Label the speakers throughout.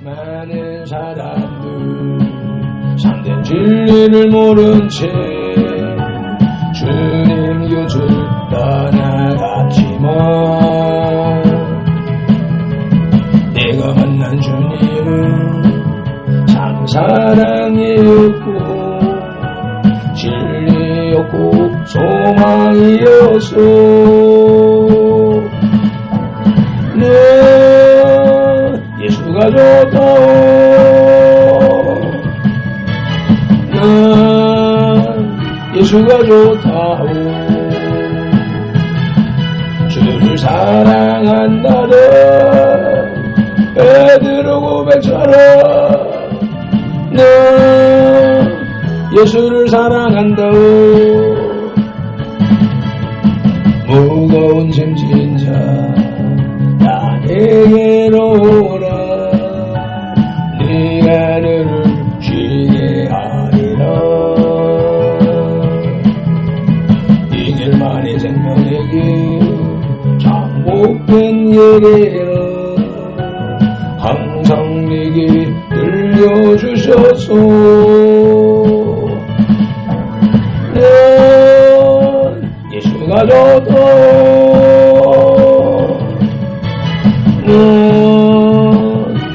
Speaker 1: 많은 사람들 참된 진리를 모른 채 주님 곁을 떠나갔지만 내가 만난 주님은 참 사랑이었고 진리였고 소망이었어. 내 예수가 좋다. 난 예수가 좋다오. 주를 사랑한다는 베드로 고백처럼 난 예수를 사랑한다오. 무거운 짐진 자 나 내게로 오라. 네가 너를 쉬게 하리라. 이 길만이 생명에게 참 복된 예배라. 항상 내게 들려주셔서 난 예수가 좋다. 난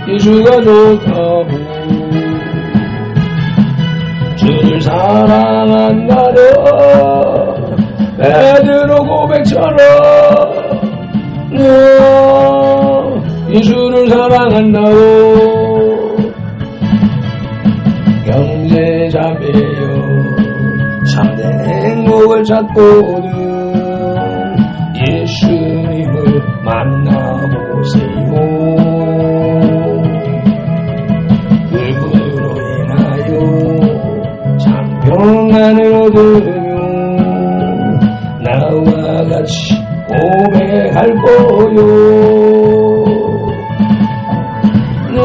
Speaker 1: 예수가 좋다고. 주를 사랑한다는 베드로 고백처럼 난 예수를 사랑한다고. 형제 자매여 참된 행복을 찾거든 예수님을 만나보세요. 그분으로 인하여 참 평안을 얻으며 나와 같이 고백할 거요. 너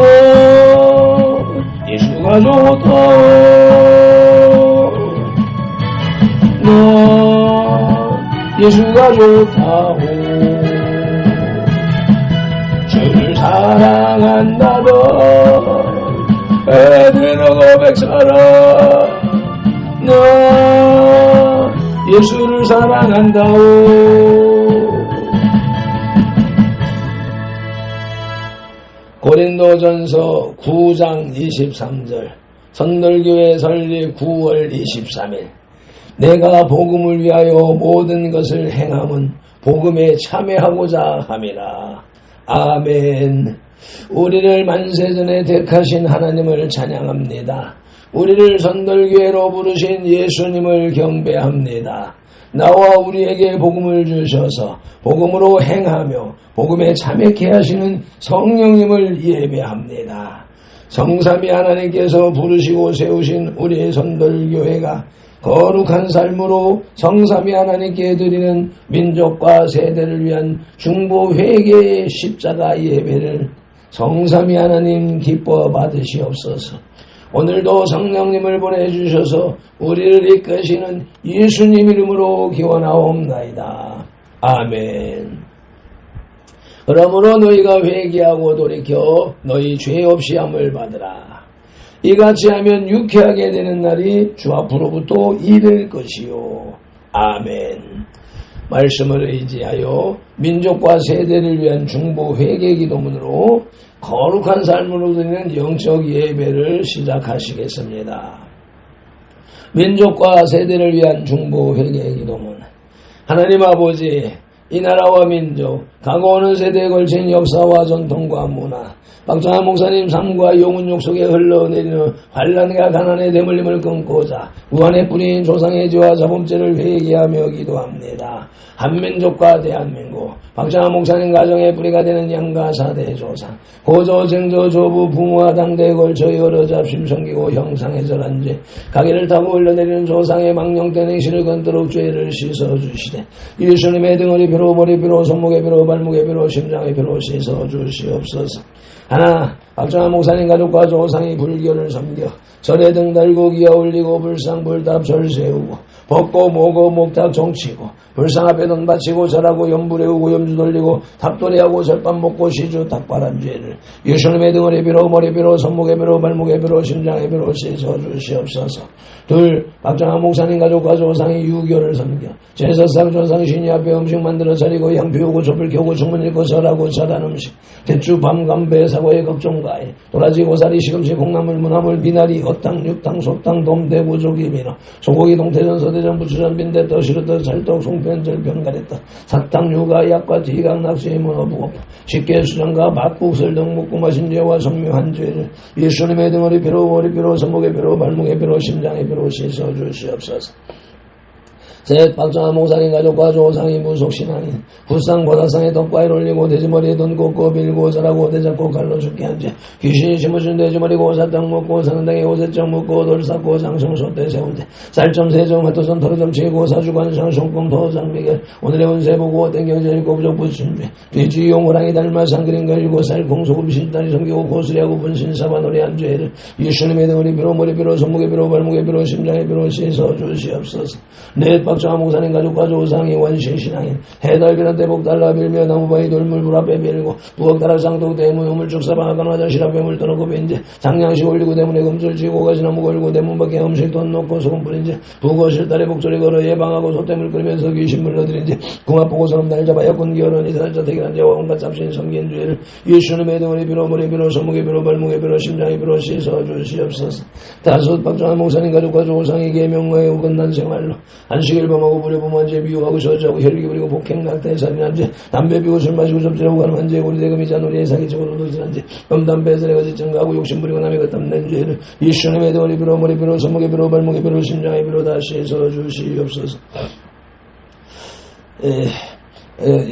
Speaker 1: 예수가 좋다. 너 예수가 좋다고. 주를 사랑한다던 베드로 고백처럼 너 예수를 사랑한다오. 고린도전서 9장 23절 선돌교회 설립 9월 23일 내가 복음을 위하여 모든 것을 행함은 복음에 참여하고자 함이라. 아멘. 우리를 만세전에 택하신 하나님을 찬양합니다. 우리를 선돌교회로 부르신 예수님을 경배합니다. 나와 우리에게 복음을 주셔서 복음으로 행하며 복음에 참여케 하시는 성령님을 예배합니다. 성삼위 하나님께서 부르시고 세우신 우리의 선돌교회가 거룩한 삶으로 성삼위 하나님께 드리는 민족과 세대를 위한 중보 회개의 십자가 예배를 성삼위 하나님 기뻐 받으시옵소서. 오늘도 성령님을 보내주셔서 우리를 이끄시는 예수님 이름으로 기원하옵나이다. 아멘. 그러므로 너희가 회개하고 돌이켜 너희 죄 없이 함을 받으라. 이같이 하면 유쾌하게 되는 날이 주 앞으로부터 이를 것이요. 아멘. 말씀을 의지하여 민족과 세대를 위한 중보 회개 기도문으로 거룩한 삶으로 드리는 영적 예배를 시작하시겠습니다. 민족과 세대를 위한 중보 회개 기도문. 하나님 아버지, 이 나라와 민족, 가고오는 세대에 걸친 역사와 전통과 문화, 박정환 목사님 삶과 영혼욕 속에 흘러내리는 환란과 가난의 대물림을 끊고자 우한의 뿌리인 조상의 죄와 자범죄를 회개하며 기도합니다. 한민족과 대한민국, 박정환 목사님 가정의 뿌리가 되는 양가 사대 조상, 고조, 쟁조, 조부, 부모와 당대에 걸쳐 여러 잡심 섬기고 형상에 절한 죄, 가게를 타고 흘러내리는 조상의 망령된 행실을 건도록 죄를 씻어주시되 예수님의 등허리 피로, 머리 피로, 손목의 피로, 발목의 피로, 심장의 피로 씻어주시옵소서. 하나 박정환 목사님 가족과 조상이 불교를 섬겨 절에 등 달고 기어 올리고 불상 불답 절 세우고 벗고 모고 목탁 종치고 불상 앞에 돈 바치고 절하고 염불에우고 염주 돌리고 탑돌이하고 절밥 먹고 시주 닭바람 죄를 예수님의 등을 비로 머리 비로 손목에 비로 발목에 비로 심장에 비로 씻어 주시옵소서. 둘, 박정환 목사님 가족과 조상이 유교를 섬겨 제사상 조상 신이 앞에 음식 만들어 차리고 향 피우고 촛불 켜고 주문 읽고 절하고 절한 음식 대추 밤감 배사고의 걱정가에 도라지 고사리 시금치 콩나물 무나물 미나리 어탕 육탕 소탕 돔 대구 조기 민어 소고기 동태전 서대전 부추전 빈대떡 시루떡 찰떡 송편 절편 가래떡 사탕 육아 약과 지각 낚시 문어 부업 식혜 수장과 밥국설 등 묵고 마신 죄와 성묘한 죄를 예수님의 등허리 피로 머리 피로 손목에 피로 발목에 피로 심장에 피로 씻어 주시옵소서. 셋, 박정환 목사님 가족과 조상이 무속신앙인 후상 보다상에 덕과일 올리고 돼지머리에 돈 꽂고 빌고 절하고 대잡고 갈로 죽게 한 죄 귀신이 심어준 돼지머리고 사탕 먹고 사는 땅에 오세정 먹고 돌 쌓고 장성 소대 세운 죄 쌀점 세정 하토선 털어점 치고 사주관상 손금 도장 미결 오늘의 운세 보고 땡겨져 일곱 부족 붙인 죄 돼지용 호랑이 닮아 상그린 걸고 쌀콩 소금 신다리 섬기고 고수리하고 분신 사바놀이 한 죄를 예수님의 등허리 비로 머리 비로 손목에 비로 발목에 비로 심장에 비로 씻어 주시옵소서. 넷, 박정환 목사님 가족과 조상이 원신신앙인 해달비란 대복 달라 빌며 나무바위 돌물 불 앞에 밀고 부엌 다락상도 대문 우물쭉 사방하건 화장실 앞에 물 떠놓고 빈지 장량식 올리고 대문에 금술 쥐고 가시나무 걸고 대문 밖에 음식 돈 놓고 소금 뿌린지 부거실 딸에 복소리 걸어 예방하고 소떼물 끓이면서 귀신 물러들인지 궁합 보고 서름 날 잡아 약군 기어러니 살자택이란 죄와 온갖 잡신 섬긴 죄를 예수님의 등허리 비로 머리 비로 손목에 비로 발목에 비로 심장에 비로 씻어 주시옵소서. 다섯, 박정환 목사님 가족과 조상이 계명과에 어긋난 생활로 안식일 범하고 부려보면 죄 미워하고 저주하고 혈기 부리고 폭행 낙태 살인한 죄 담배 피우고 술 마시고 접질하고 가늠한 죄 고리대금이 잔우리에 사기적으로 도질한 죄 금담배 세례 거짓 증가하고 욕심 부리고 남의 것 땀낸 죄를 예수님의 등허리 비로 머리 비로 손목에 비로 발목에 비로 심장에 비로 다시 해서 주시옵소서.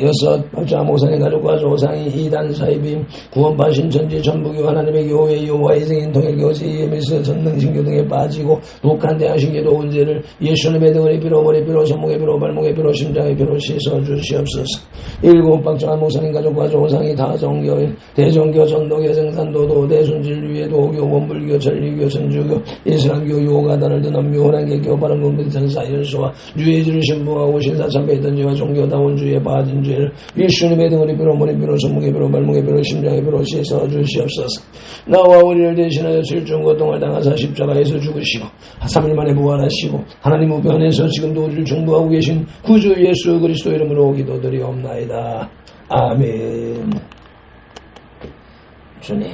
Speaker 1: 여섯, 박정환 목사님 가족과 조상이 이단 사이빔 구원파 신천지 전부교 하나님의 교회 여호와 이생인 통일교 제이엠에서 전능신교 등에 빠지고 독한 대항신교도 온죄를 예수님의 등허리 비로 머리 비로 손목에 비로 발목에 비로 심장에 비로 씻어 주시옵소서. 일곱, 박정환 목사님 가족과 조상이 다정교회 대종교 전도교 생산도도 대순진류회 도교 원불교 전리교 천주교 이슬람교 요가단을 든 남교 호랑개교 바람공동 전사일수와 유해주를 신부하고 신사참배에 있던 죄와 종교다원주의에 빠진 죄를 예수님의 등허리 비로 머리 비로 손목에 비로 발목에 비로 심장에 비로 씻어 주시옵소서. 나와 우리를 대신하여 실종 고통을 당하사 십자가에서 죽으시고 3일 만에 부활하시고 하나님 우편에서 지금도 우리를 중보하고 계신 구주 예수 그리스도 이름으로 기도드리옵나이다. 아멘. 주님,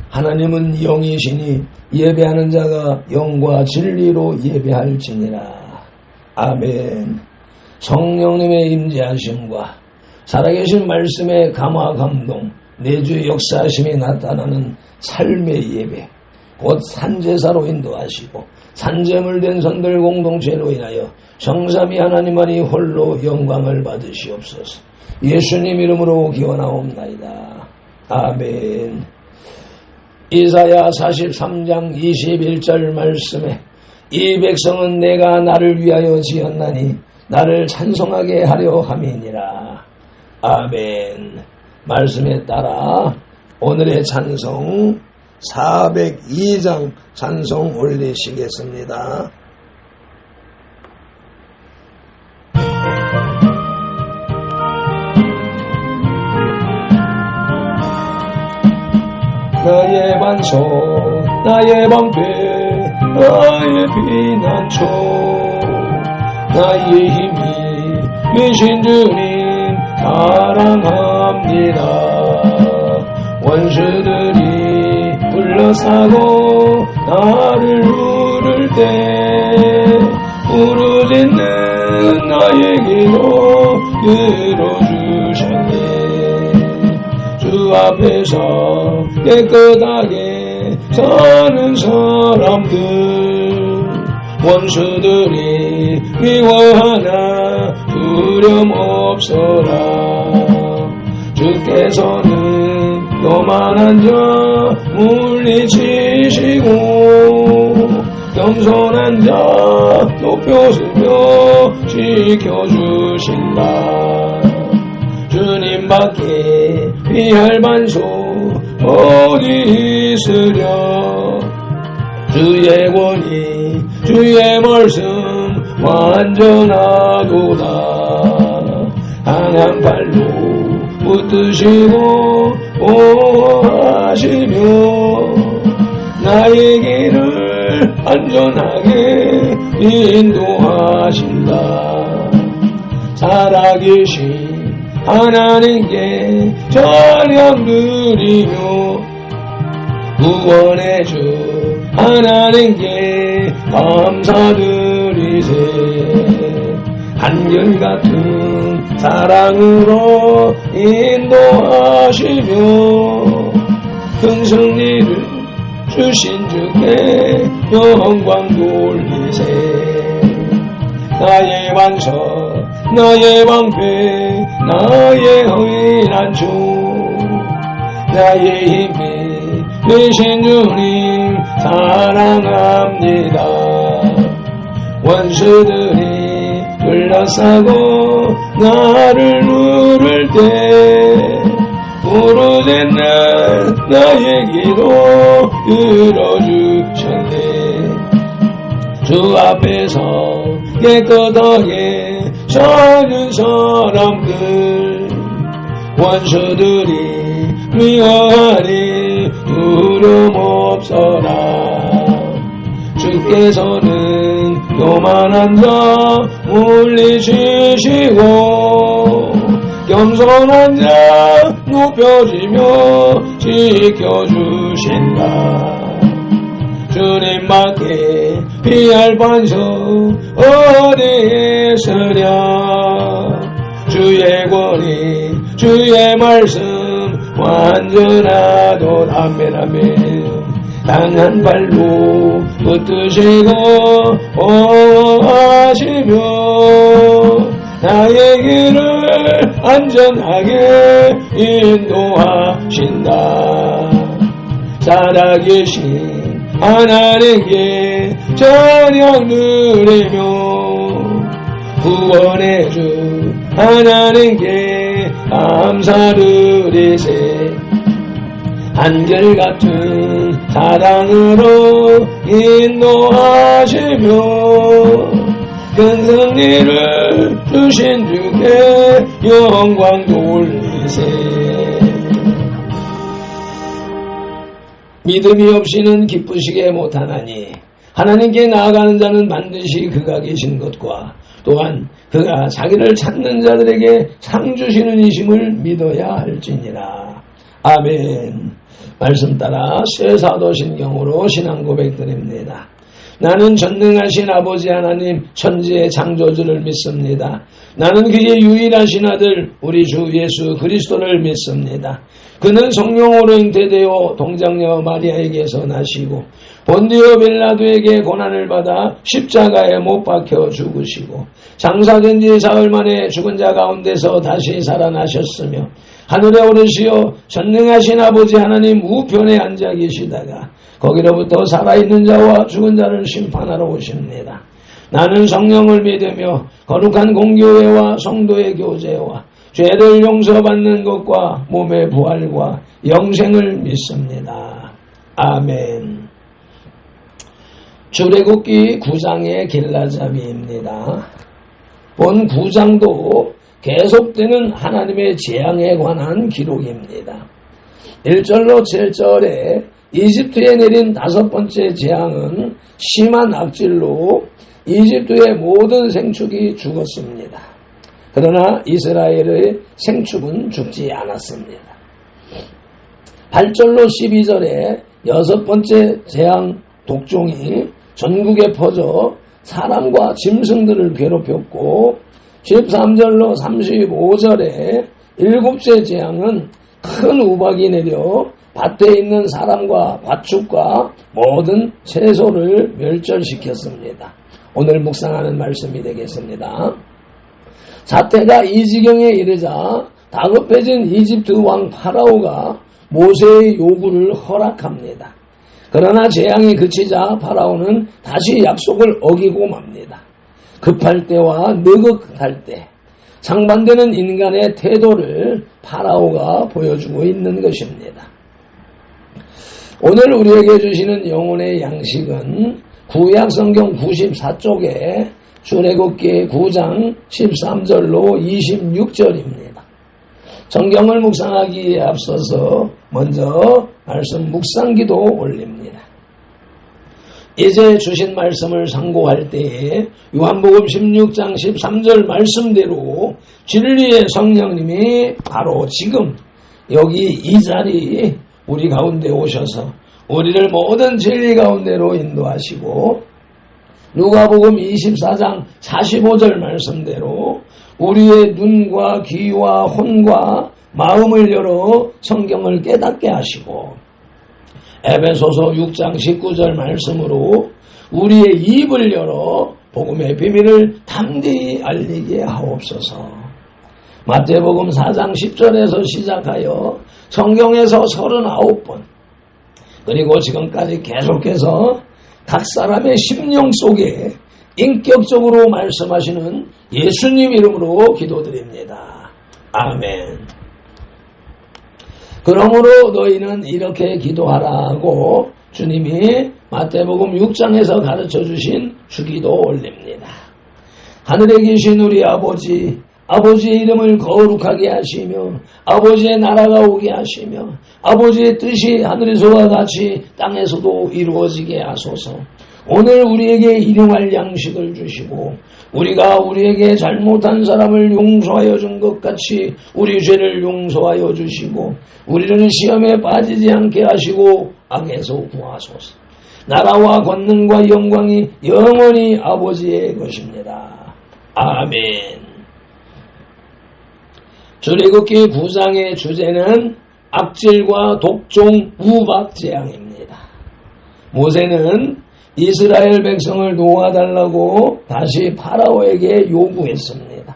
Speaker 1: 하나님은 영이시니 예배하는 자가 영과 진리로 예배할지니라. 아멘. 성령님의 임재하심과 살아계신 말씀의 감화 감동 내주의 역사하심이 나타나는 삶의 예배 곧 산제사로 인도하시고 산제물 된 선들 공동체로 인하여 정삼위 하나님 안이 홀로 영광을 받으시옵소서. 예수님 이름으로 기원하옵나이다. 아멘. 이사야 43장 21절 말씀에 이 백성은 내가 나를 위하여 지었나니 나를 찬송하게 하려 함이니라. 아멘. 말씀에 따라 오늘의 찬송 402장 찬송 올리시겠습니다. 나의 반석, 나의 방패, 나의 피난처, 나의 힘이 되신 주님 사랑합니다. 원수들이 둘러싸고 나를 부를 때 부르짖는 나의 기도 들어주셨네. 주 앞에서 깨끗하게 사는 사람들 원수들이 미워하나 두려움 없어라. 주께서는 교만한 자 물리치시고 겸손한 자 높여주며 지켜주신다. 주 주님밖에 피할 반석 어디 있으랴. 주의 권위 주의 말씀 완전하도다. 강한 팔로 붙드시고 보호하시며 나의 길을 안전하게 인도하신다. 살아계신 하나님께 찬양 드리며 구원의 주 하나님께 감사드리세. 한결같은 사랑으로 인도하시며 큰 승리를 주신 주께 영광 돌리세. 나의 반석 나의 방패 나의 의인한 주 나의 힘이 되신 주님 사랑합니다. 원수들이 둘러싸고 나를 누를 때 부르짖는 나의 기도 들어주셨네. 주 앞에서 깨끗하게 사는 사람들 원수들이 미워하니 두려움 없어라. 주께서는 교만한 자 물리치시고 겸손한 자 높여지며 지켜주신다. 주님밖에 피할 반석 어디 있으랴. 주의 권위 주의 말씀 완전하도다. 아멘 아멘. 강한 발로 붙드시고 보호하시며 나의 길을 안전하게 인도하신다. 살아계신 하나님께 찬양 드리며 구원의 주 하나님께 감사드리세. 한결같은 사랑으로 인도하시며 큰 승리를 주신 주께 영광 돌리세. 믿음이 없이는 기쁘시게 못하나니 하나님께 나아가는 자는 반드시 그가 계신 것과 또한 그가 자기를 찾는 자들에게 상 주시는 이심을 믿어야 할지니라. 아멘. 말씀 따라 새 사도신경으로 신앙 고백드립니다. 나는 전능하신 아버지 하나님 천지의 창조주를 믿습니다. 나는 그의 유일하신 아들 우리 주 예수 그리스도를 믿습니다. 그는 성령으로 잉태되어 동정녀 마리아에게서 나시고 본디오 빌라도에게 고난을 받아 십자가에 못 박혀 죽으시고 장사된 지 사흘 만에 죽은 자 가운데서 다시 살아나셨으며 하늘에 오르시어 전능하신 아버지 하나님 우편에 앉아 계시다가 거기로부터 살아있는 자와 죽은 자를 심판하러 오십니다. 나는 성령을 믿으며 거룩한 공교회와 성도의 교제와 죄를 용서받는 것과 몸의 부활과 영생을 믿습니다. 아멘. 출애굽기 9장의 길라잡이입니다. 본 9장도 계속되는 하나님의 재앙에 관한 기록입니다. 1절로 7절에 이집트에 내린 5번째 재앙은 심한 악질로 이집트의 모든 생축이 죽었습니다. 그러나 이스라엘의 생축은 죽지 않았습니다. 8절로 12절에 6번째 재앙 독종이 전국에 퍼져 사람과 짐승들을 괴롭혔고 13절로 35절에 7째 재앙은 큰 우박이 내려 밭에 있는 사람과 가축과 모든 채소를 멸절시켰습니다. 오늘 묵상하는 말씀이 되겠습니다. 사태가 이 지경에 이르자 다급해진 이집트 왕 파라오가 모세의 요구를 허락합니다. 그러나 재앙이 그치자 파라오는 다시 약속을 어기고 맙니다. 급할 때와 느긋할 때 상반되는 인간의 태도를 파라오가 보여주고 있는 것입니다. 오늘 우리에게 주시는 영혼의 양식은 구약성경 94쪽에 출애굽기 9장 13절로 26절입니다. 성경을 묵상하기에 앞서서 먼저 말씀 묵상기도 올립니다. 이제 주신 말씀을 상고할 때에 요한복음 16장 13절 말씀대로 진리의 성령님이 바로 지금 여기 이 자리 우리 가운데 오셔서 우리를 모든 진리 가운데로 인도하시고 누가복음 24장 45절 말씀대로 우리의 눈과 귀와 혼과 마음을 열어 성경을 깨닫게 하시고 에베소서 6장 19절 말씀으로 우리의 입을 열어 복음의 비밀을 담대히 알리게 하옵소서. 마태복음 4장 10절에서 시작하여 성경에서 39번 그리고 지금까지 계속해서 각 사람의 심령 속에 인격적으로 말씀하시는 예수님 이름으로 기도드립니다. 아멘. 그러므로 너희는 이렇게 기도하라고 주님이 마태복음 6장에서 가르쳐 주신 주기도 올립니다. 하늘에 계신 우리 아버지, 아버지의 이름을 거룩하게 하시며 아버지의 나라가 오게 하시며 아버지의 뜻이 하늘에서와 같이 땅에서도 이루어지게 하소서. 오늘 우리에게 일용할 양식을 주시고 우리가 우리에게 잘못한 사람을 용서하여 준 것 같이 우리 죄를 용서하여 주시고 우리를 시험에 빠지지 않게 하시고 악에서 구하소서. 나라와 권능과 영광이 영원히 아버지의 것입니다. 아멘. 출애굽기 9장의 주제는 악질과 독종 우박재앙입니다. 모세는 이스라엘 백성을 놓아달라고 다시 파라오에게 요구했습니다.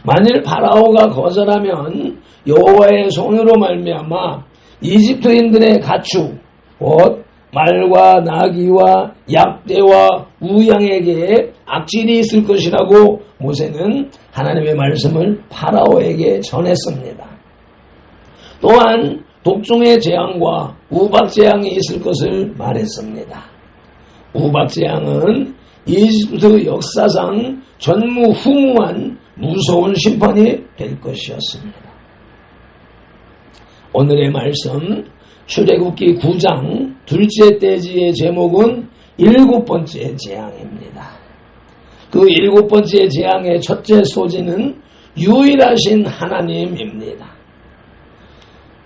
Speaker 1: 만일 파라오가 거절하면 여호와의 손으로 말미암아 이집트인들의 가축, 곧 말과 나귀와 약대와 우양에게 악질이 있을 것이라고 모세는 하나님의 말씀을 파라오에게 전했습니다. 또한 독종의 재앙과 우박재앙이 있을 것을 말했습니다. 우박재앙은 이집트 역사상 전무후무한 무서운 심판이 될 것이었습니다. 오늘의 말씀 출애굽기 9장 둘째 떼지의 제목은 7번째 재앙입니다. 그 7번째 재앙의 첫째 소지는 유일하신 하나님입니다.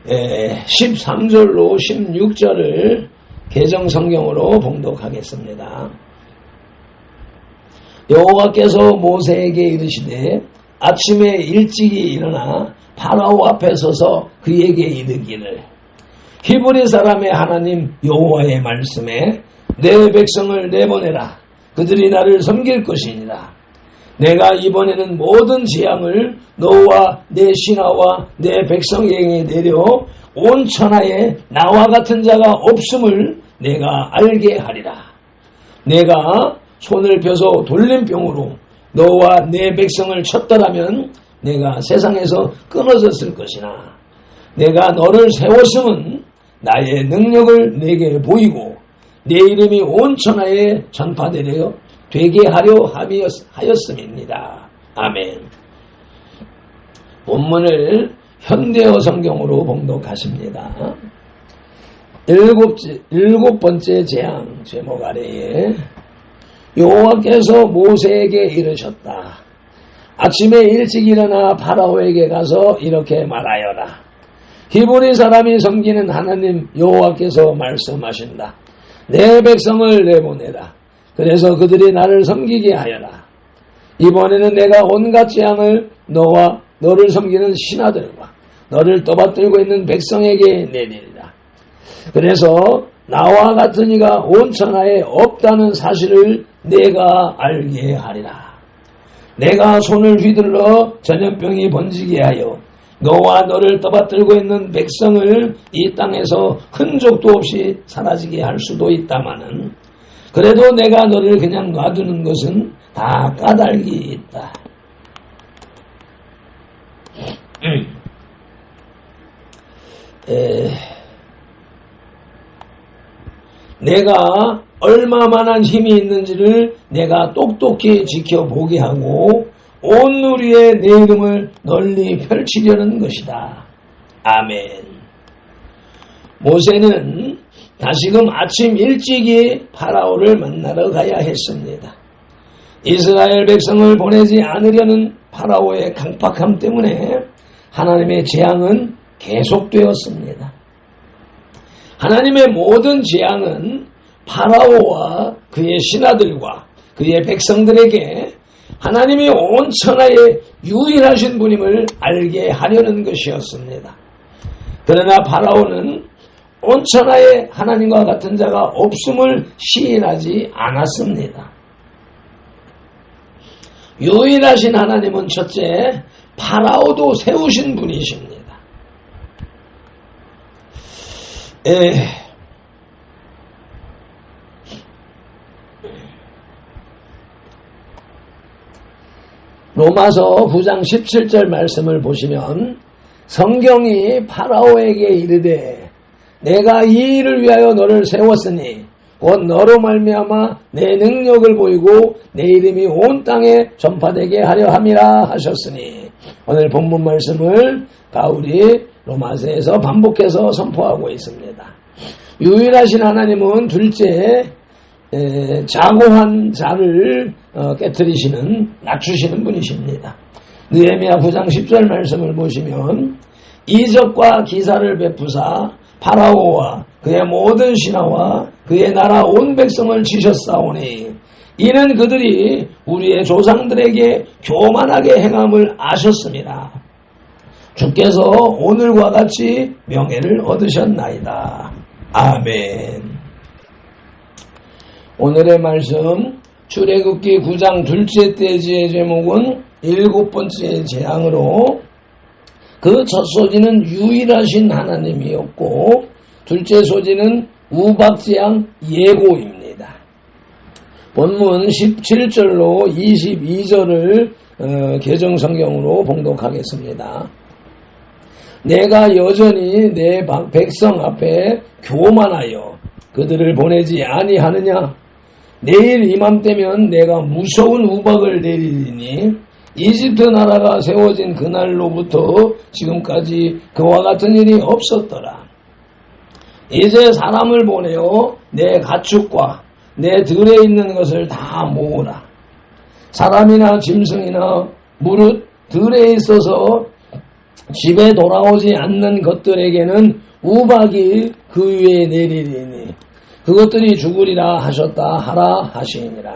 Speaker 1: 13절로 16절을 개정성경으로 봉독하겠습니다. 여호와께서 모세에게 이르시되 아침에 일찍이 일어나 파라오 앞에 서서 그에게 이르기를 히브리 사람의 하나님 여호와의 말씀에 내 백성을 내보내라. 그들이 나를 섬길 것이니라. 내가 이번에는 모든 재앙을 너와 내 신하와 내 백성에게 내려 온 천하에 나와 같은 자가 없음을 내가 알게 하리라. 내가 손을 펴서 돌림병으로 너와 내 백성을 쳤더라면 내가 세상에서 끊어졌을 것이나 내가 너를 세웠음은 나의 능력을 내게 보이고 내 이름이 온 천하에 전파되려 되게 하려 하였음입니다. 아멘. 본문을 현대어 성경으로 봉독하십니다. 7번째 재앙 제목 아래에 여호와께서 모세에게 이르셨다. 아침에 일찍 일어나 파라오에게 가서 이렇게 말하여라. 히브리 사람이 섬기는 하나님 여호와께서 말씀하신다. 내 백성을 내보내라. 그래서 그들이 나를 섬기게 하여라. 이번에는 내가 온갖 재앙을 너와 너를 섬기는 신하들과 너를 떠받들고 있는 백성에게 내리리라. 그래서 나와 같은 이가 온 천하에 없다는 사실을 내가 알게 하리라. 내가 손을 휘둘러 전염병이 번지게 하여 너와 너를 떠받들고 있는 백성을 이 땅에서 흔적도 없이 사라지게 할 수도 있다마는 그래도 내가 너를 그냥 놔두는 것은 다 까닭이 있다. 내가 얼마만한 힘이 있는지를 내가 똑똑히 지켜보게 하고 온 누리에 내 이름을 널리 펼치려는 것이다. 아멘. 모세는 다시금 아침 일찍이 파라오를 만나러 가야 했습니다. 이스라엘 백성을 보내지 않으려는 파라오의 강팍함 때문에 하나님의 재앙은 계속되었습니다. 하나님의 모든 재앙은 파라오와 그의 신하들과 그의 백성들에게 하나님이 온 천하에 유일하신 분임을 알게 하려는 것이었습니다. 그러나 파라오는 온 천하에 하나님과 같은 자가 없음을 시인하지 않았습니다. 유일하신 하나님은 첫째, 파라오도 세우신 분이십니다. 로마서 9장 17절 말씀을 보시면 성경이 파라오에게 이르되 내가 이 일을 위하여 너를 세웠으니 곧 너로 말미암아 내 능력을 보이고 내 이름이 온 땅에 전파되게 하려 함이라 하셨으니 오늘 본문 말씀을 바울이 로마서에서 반복해서 선포하고 있습니다. 유일하신 하나님은 둘째 자고한 자를 깨트리시는 낮추시는 분이십니다. 느헤미야 9장 10절 말씀을 보시면 이적과 기사를 베푸사 파라오와 그의 모든 신하와 그의 나라 온 백성을 치셨사오니 이는 그들이 우리의 조상들에게 교만하게 행함을 아셨습니다. 주께서 오늘과 같이 명예를 얻으셨나이다. 아멘. 오늘의 말씀 출애굽기 9장 둘째 대지의 제목은 7번째 재앙으로 그 첫 소지는 유일하신 하나님이었고 둘째 소지는 우박재앙 예고입니다. 본문 17절로 22절을 개정성경으로 봉독하겠습니다. 내가 여전히 내 백성 앞에 교만하여 그들을 보내지 아니하느냐. 내일 이맘때면 내가 무서운 우박을 내리리니 이집트 나라가 세워진 그날로부터 지금까지 그와 같은 일이 없었더라. 이제 사람을 보내어 내 가축과 내 들에 있는 것을 다 모으라. 사람이나 짐승이나 무릇 들에 있어서 집에 돌아오지 않는 것들에게는 우박이 그 위에 내리리니 그것들이 죽으리라 하셨다 하라 하시니라.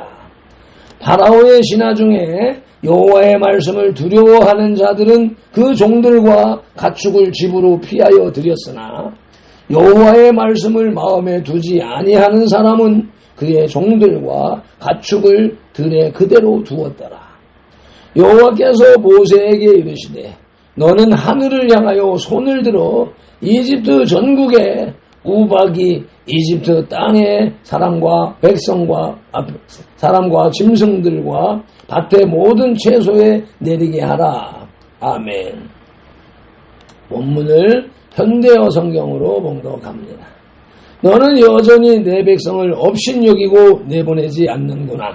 Speaker 1: 파라오의 신하 중에 여호와의 말씀을 두려워하는 자들은 그 종들과 가축을 집으로 피하여 들였으나 여호와의 말씀을 마음에 두지 아니하는 사람은 그의 종들과 가축을 들에 그대로 두었더라. 여호와께서 모세에게 이르시되 너는 하늘을 향하여 손을 들어 이집트 전국에 우박이 이집트 땅의 사람과 백성과 사람과 짐승들과 밭의 모든 채소에 내리게 하라. 아멘. 본문을 현대어 성경으로 봉독합니다. 너는 여전히 내 백성을 업신여기고 내보내지 않는구나.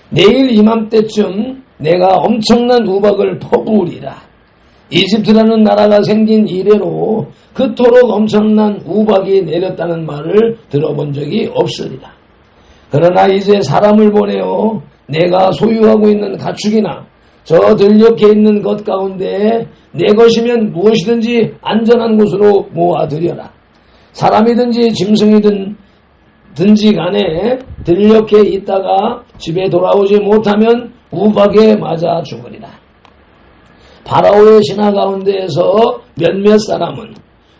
Speaker 1: 내일 이맘때쯤 내가 엄청난 우박을 퍼부으리라. 이집트라는 나라가 생긴 이래로 그토록 엄청난 우박이 내렸다는 말을 들어본 적이 없으리라. 그러나 이제 사람을 보내어 내가 소유하고 있는 가축이나 저 들녘에 있는 것 가운데 내 것이면 무엇이든지 안전한 곳으로 모아들여라. 사람이든지 짐승이든지 간에 들녘에 있다가 집에 돌아오지 못하면 우박에 맞아 죽으리라. 파라오의 신하 가운데에서 몇몇 사람은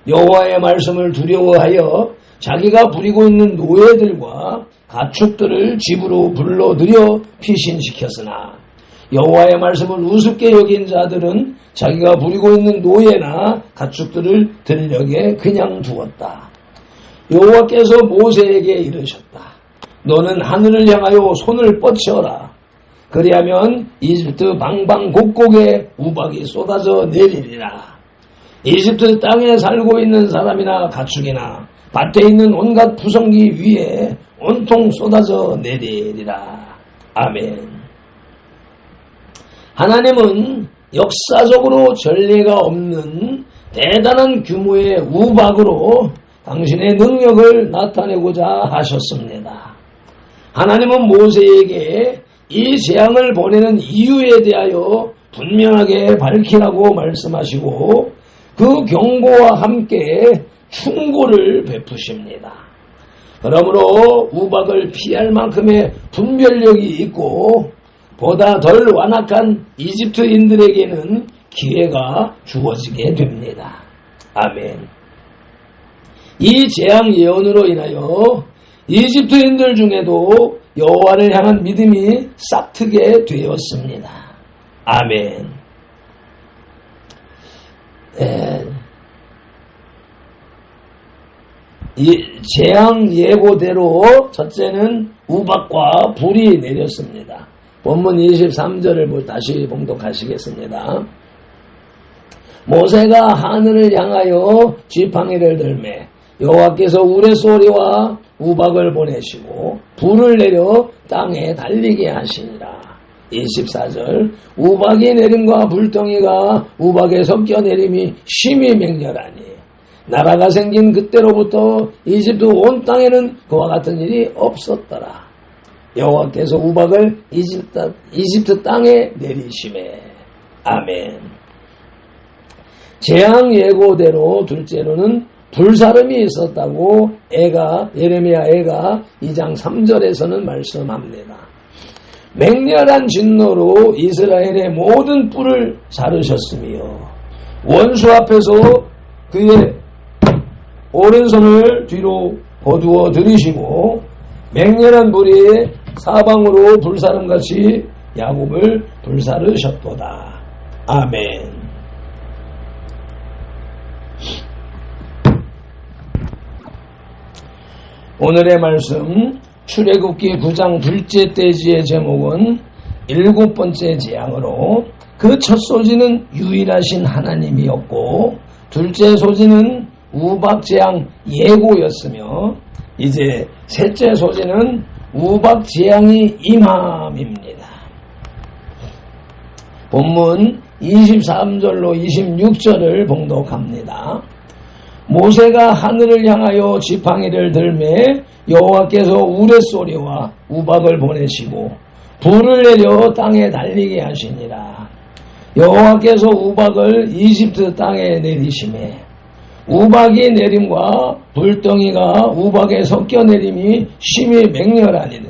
Speaker 1: 여호와의 말씀을 두려워하여 자기가 부리고 있는 노예들과 가축들을 집으로 불러들여 피신시켰으나 여호와의 말씀을 우습게 여긴 자들은 자기가 부리고 있는 노예나 가축들을 들녘에 그냥 두었다. 여호와께서 모세에게 이르셨다. 너는 하늘을 향하여 손을 뻗쳐라. 그리하면 이집트 방방곡곡에 우박이 쏟아져 내리리라. 이집트 땅에 살고 있는 사람이나 가축이나 밭에 있는 온갖 부성기 위에 온통 쏟아져 내리리라. 아멘. 하나님은 역사적으로 전례가 없는 대단한 규모의 우박으로 당신의 능력을 나타내고자 하셨습니다. 하나님은 모세에게 이 재앙을 보내는 이유에 대하여 분명하게 밝히라고 말씀하시고 그 경고와 함께 충고를 베푸십니다. 그러므로 우박을 피할 만큼의 분별력이 있고 보다 덜 완악한 이집트인들에게는 기회가 주어지게 됩니다. 아멘. 이 재앙 예언으로 인하여 이집트인들 중에도 여호와를 향한 믿음이 싹트게 되었습니다. 아멘. 재앙 예고대로 첫째는 우박과 불이 내렸습니다. 본문 23절을 다시 봉독하시겠습니다. 모세가 하늘을 향하여 지팡이를 들매 여호와께서 우레소리와 우박을 보내시고 불을 내려 땅에 달리게 하시니라. 24절 우박이 내림과 불덩이가 우박에 섞여 내림이 심히 맹렬하니 나라가 생긴 그때로부터 이집트 온 땅에는 그와 같은 일이 없었더라. 여호와께서 우박을 이집트 땅에 내리시매. 아멘. 재앙 예고대로 둘째로는 불사름이 있었다고 예레미야 애가 2장 3절에서는 말씀합니다. 맹렬한 진노로 이스라엘의 모든 뿔을 자르셨으며 원수 앞에서 그의 오른손을 뒤로 거두어 들이시고 맹렬한 불이 사방으로 불사름같이 야곱을 불사르셨도다. 아멘. 오늘의 말씀 출애굽기 9장 둘째 떼지의 제목은 7번째 재앙으로 그 첫 소지는 유일하신 하나님이었고 둘째 소지는 우박재앙 예고였으며 이제 셋째 소지는 우박재앙이 임함입니다. 본문 23절로 26절을 봉독합니다. 모세가 하늘을 향하여 지팡이를 들매 여호와께서 우레소리와 우박을 보내시고 불을 내려 땅에 달리게 하시니라. 여호와께서 우박을 이집트 땅에 내리시매 우박이 내림과 불덩이가 우박에 섞여 내림이 심히 맹렬하니라.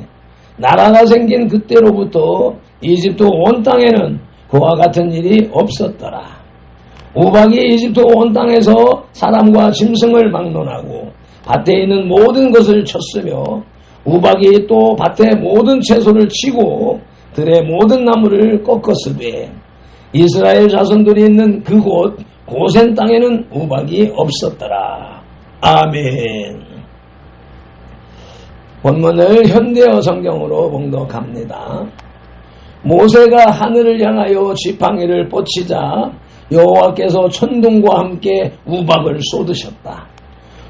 Speaker 1: 나라가 생긴 그때로부터 이집트 온 땅에는 그와 같은 일이 없었더라. 우박이 이집트 온 땅에서 사람과 짐승을 막론하고 밭에 있는 모든 것을 쳤으며 우박이 또 밭의 모든 채소를 치고 들의 모든 나무를 꺾었으되 이스라엘 자손들이 있는 그곳 고센 땅에는 우박이 없었더라. 아멘. 본문을 현대어 성경으로 봉독합니다. 모세가 하늘을 향하여 지팡이를 뻗치자 여호와께서 천둥과 함께 우박을 쏟으셨다.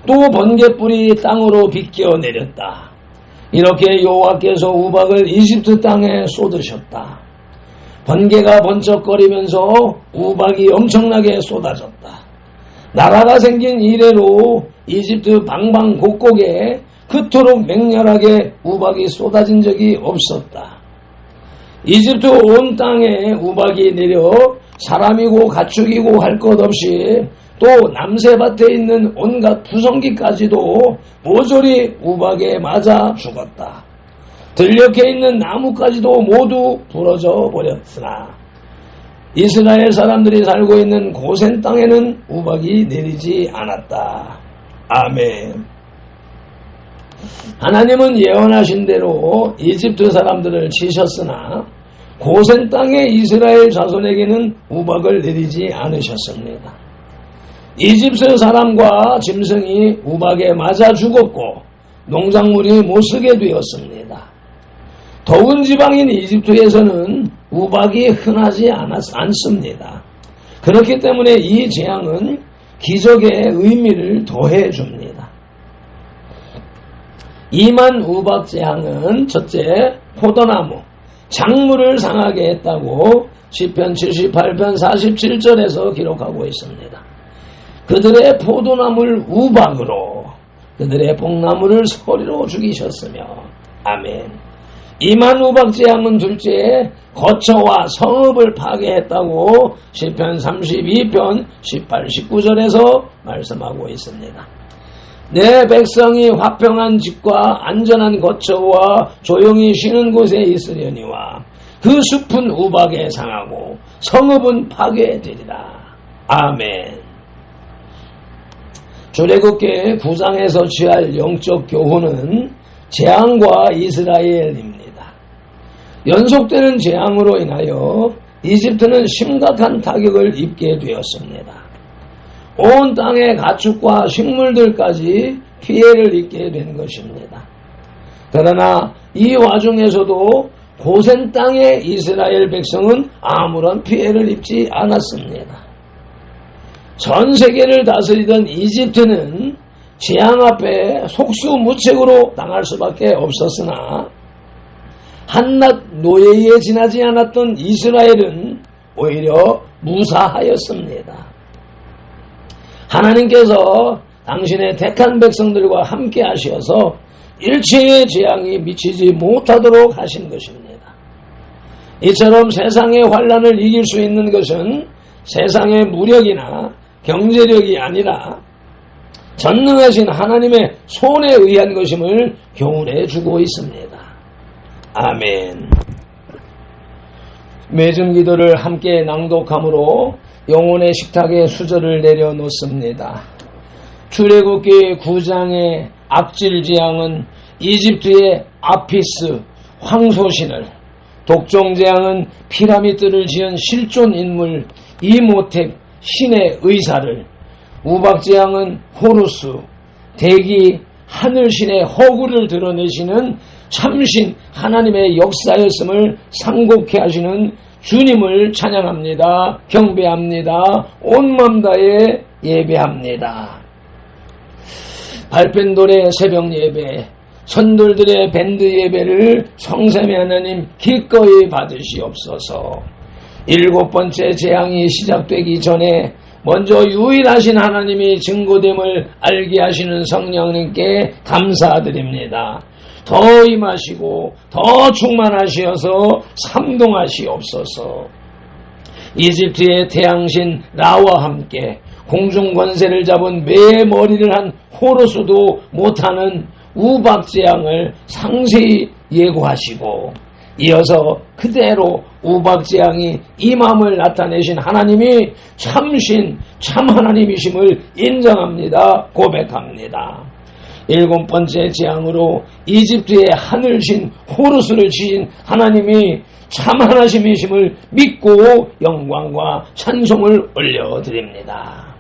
Speaker 1: 또 번갯불이 땅으로 비껴 내렸다. 이렇게 여호와께서 우박을 이집트 땅에 쏟으셨다. 번개가 번쩍거리면서 우박이 엄청나게 쏟아졌다. 나라가 생긴 이래로 이집트 방방곡곡에 그토록 맹렬하게 우박이 쏟아진 적이 없었다. 이집트 온 땅에 우박이 내려 사람이고 가축이고 할 것 없이 또 남새밭에 있는 온갖 부성기까지도 모조리 우박에 맞아 죽었다. 들녘에 있는 나무까지도 모두 부러져 버렸으나 이스라엘 사람들이 살고 있는 고센 땅에는 우박이 내리지 않았다. 아멘. 하나님은 예언하신 대로 이집트 사람들을 치셨으나 고센 땅의 이스라엘 자손에게는 우박을 내리지 않으셨습니다. 이집트 사람과 짐승이 우박에 맞아 죽었고 농작물이 못쓰게 되었습니다. 더운 지방인 이집트에서는 우박이 흔하지 않습니다. 그렇기 때문에 이 재앙은 기적의 의미를 더해줍니다. 이만 우박 재앙은 첫째, 포도나무, 작물을 상하게 했다고 시편 78편 47절에서 기록하고 있습니다. 그들의 포도나무를 우박으로, 그들의 뽕나무를 소리로 죽이셨으며, 아멘. 이만 우박 재앙은 둘째에 거처와 성읍을 파괴했다고 시편 32편 18, 19절에서 말씀하고 있습니다. 내 백성이 화평한 집과 안전한 거처와 조용히 쉬는 곳에 있으려니와 그 숲은 우박에 상하고 성읍은 파괴되리라. 아멘. 출애굽기 9장에서 취할 영적 교훈은 재앙과 이스라엘입니다. 연속되는 재앙으로 인하여 이집트는 심각한 타격을 입게 되었습니다. 온 땅의 가축과 식물들까지 피해를 입게 된 것입니다. 그러나 이 와중에서도 고센 땅의 이스라엘 백성은 아무런 피해를 입지 않았습니다. 전 세계를 다스리던 이집트는 재앙 앞에 속수무책으로 당할 수밖에 없었으나 한낱 노예에 지나지 않았던 이스라엘은 오히려 무사하였습니다. 하나님께서 당신의 택한 백성들과 함께 하셔서 일체의 재앙이 미치지 못하도록 하신 것입니다. 이처럼 세상의 환난을 이길 수 있는 것은 세상의 무력이나 경제력이 아니라 전능하신 하나님의 손에 의한 것임을 교훈해 주고 있습니다. 아멘. 맺은 기도를 함께 낭독함으로 영혼의 식탁에 수저를 내려놓습니다. 출애굽기 9장의 악질 재앙은 이집트의 아피스 황소신을, 독종 재앙은 피라미드를 지은 실존 인물 이모텍 신의 의사를, 우박 재앙은 호루스 대기 하늘신의 허구를 드러내시는 참신 하나님의 역사였음을 상고케 하시는 주님을 찬양합니다. 경배합니다. 온 마음 다해 예배합니다. 발펜 노래 새벽 예배, 선돌들의 밴드 예배를 성삼위 하나님 기꺼이 받으시옵소서. 7번째 재앙이 시작되기 전에 먼저 유일하신 하나님이 증거됨을 알게 하시는 성령님께 감사드립니다. 더 임하시고 더 충만하시어서 삼동하시옵소서. 이집트의 태양신 라와 함께 공중 권세를 잡은 매의 머리를 한 호루스도 못하는 우박재앙을 상세히 예고하시고 이어서 그대로 우박재앙이 임함을 나타내신 하나님이 참신 참 하나님이심을 인정합니다. 고백합니다. 7번째 재앙으로 이집트의 하늘신 호루스를 지신 하나님이 참 하나님이심을 믿고 영광과 찬송을 올려드립니다.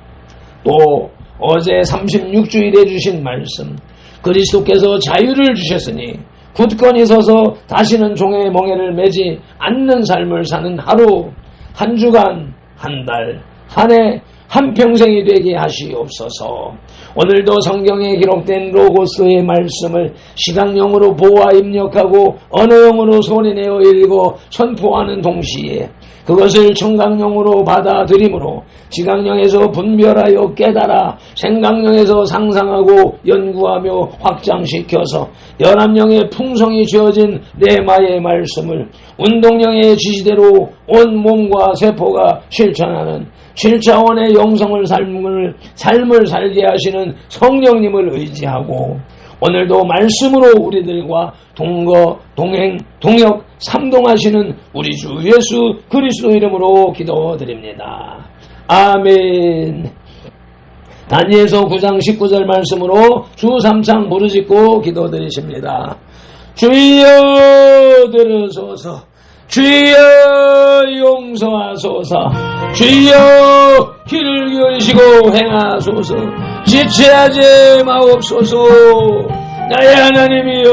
Speaker 1: 또 어제 36주일에 주신 말씀, 그리스도께서 자유를 주셨으니 굳건히 서서 다시는 종의 멍에를 매지 않는 삶을 사는 하루, 한 주간, 한 달, 한 해, 한평생이 되게 하시옵소서. 오늘도 성경에 기록된 로고스의 말씀을 시각용으로 보아 입력하고 언어용으로 손에내어 읽어 선포하는 동시에 그것을 청각용으로 받아들이므로 지각용에서 분별하여 깨달아 생각용에서 상상하고 연구하며 확장시켜서 연합용의 풍성이 지어진 레마의 말씀을 운동령의 지시대로 온 몸과 세포가 실천하는 7차원의 영성을 삶을 살게 하시는 성령님을 의지하고 오늘도 말씀으로 우리들과 동거, 동행, 동역, 삼동하시는 우리 주 예수 그리스도 이름으로 기도드립니다. 아멘. 다니엘서 9장 19절 말씀으로 주 3창 부르짖고 기도드리십니다. 주여 들으소서, 주여 용서하소서, 주여 귀를 기울이시고 행하소서, 지체하지 마옵소서. 나의 하나님이여,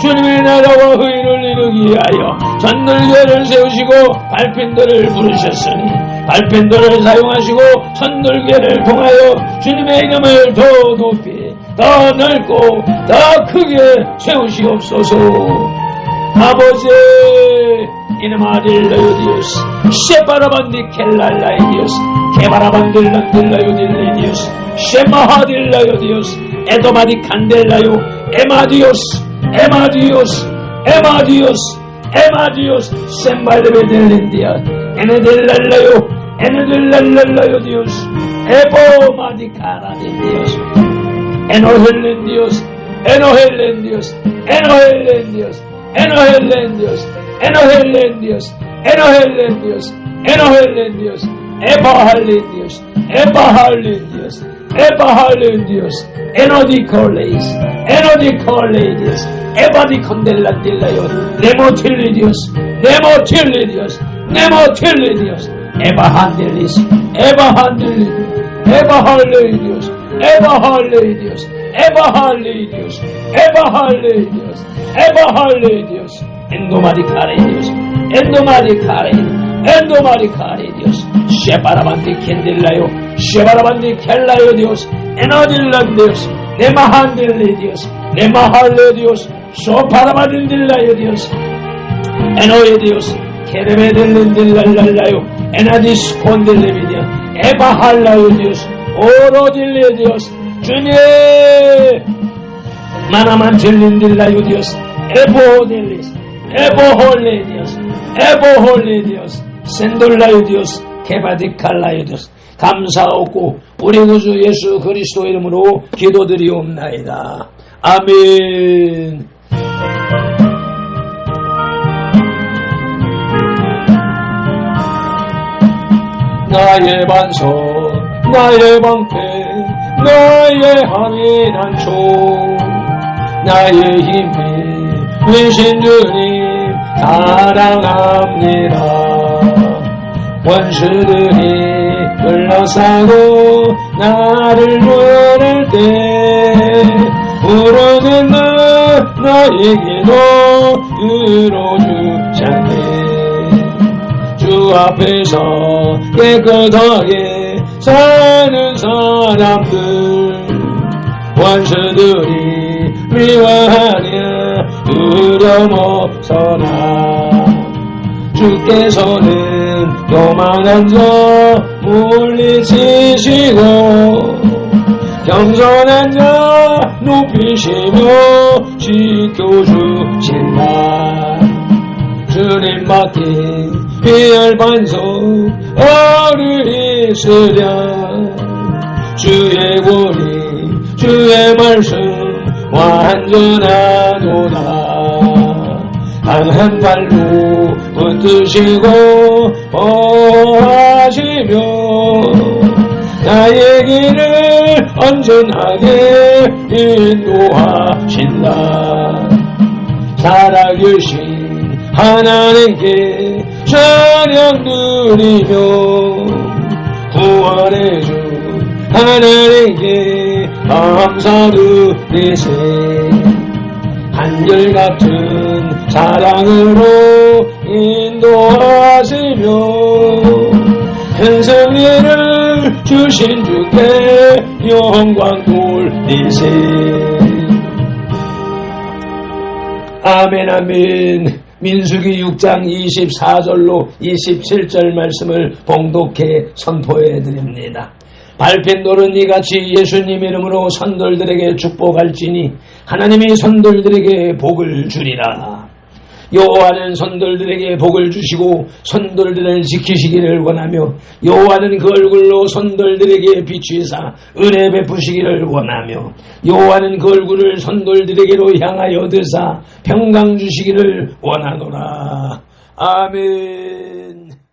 Speaker 1: 주님의 나라와 의를 이루기 위하여 선돌교회를 세우시고 발핀들을 부르셨으니 발핀들을 사용하시고 선돌교회를 통하여 주님의 이름을 더 높이, 더 넓고 더 크게 세우시옵소서. 아버지, 이놈아딜라요 디오스, 셰바라반디 켈랄라이 디오스, 케바라반딜란딜라요 딜리 디오스, 셰마하딜라요 디오스, 에도마디 칸델라요, 에마디오스, 에마디오스, 에마디오스, 에마디오스, 셈발레베델린디아, 에네델랄라요, 에네델랄랄라요 디오스, 에보마디 카라딘디오스, 에노헬렌디오스, 에노헬렌디오스, 에노헬렌디오스, 에노헬렌디오스, 에노헬렌디오스, 에노헬렌디오스, 에노헬렌디오스, 에바할렌디오스, 에바할렌디오스, 에바할렌디오스, 에노디콜레이스, 에노디콜레이디오스, 에바디콘델란딜라요, 네모틸리디오스, 네모틸리디오스, 네모틸리디오스, 에바한델리스, 에바한델리디오스, 에바할레이디오스, 에바할레이디오스, 에바할레이디오스, 에바할레이디오스, 에바할레이디오스, 엔도마디카레이디오스, 엔도마디카레이디오스, 엔도마디카레이디오스, 셰바라반디 켄딜라요, 셰바라반디 켈라요 디오스, 에너딜란디오스, 네마한딜리디오스, 네마할레디오스, 소파라바딘딜라요 디오스, 에노에디오스, 케레베딜린딜랄랄라요, 에나디스 콘딜레비디오, 에바할라요 디오스, 오로딜레디오스, 주님 마나만 젤린딜라요 디오스, 에보딜리스, 에보홀레디오스, 에보홀레디오스, 센돌라요 디오스, 케바디칼라요 디오스. 감사하고 우리 구주 예수 그리스도 이름으로 기도드리옵나이다. 아멘. 나의 반석, 나의 방패, 나의 항인한 총, 나의 힘이 되신 주님 사랑합니다. 원수들이 둘러싸고 나를 노릴 때 부르는 나에게도 들어주지 않네. 주 앞에서 깨끗하게 사는 사람들 원수들이 미워하냐 두려움 없어라. 주께서는 교만한 자 물리치시고 겸손한 자 높이시며 지켜주신다. 주님 맡긴 비열 반석 어디 있으랴. 주의 권위 주의 말씀 완전하도다. 강한 발로 붙드시고 보호하시며 나의 길을 안전하게 인도하신다. 살아계신 하나님께 찬양 드리며 구원해준 하나님께 감사 드리세. 한결같은 사랑으로 인도하시며 큰 승리를 주신 주께 영광 돌리세. 아멘 아멘. 민수기 6장 24절로 27절 말씀을 봉독해 선포해 드립니다. 발핀 노른 이같이 예수님 이름으로 선돌들에게 축복할지니 하나님이 선돌들에게 복을 주리라. 여호와는 선돌들에게 복을 주시고 선돌들을 지키시기를 원하며 여호와는 그 얼굴로 선돌들에게 비추사 은혜 베푸시기를 원하며 여호와는 그 얼굴을 선돌들에게로 향하여 드사 평강 주시기를 원하노라. 아멘.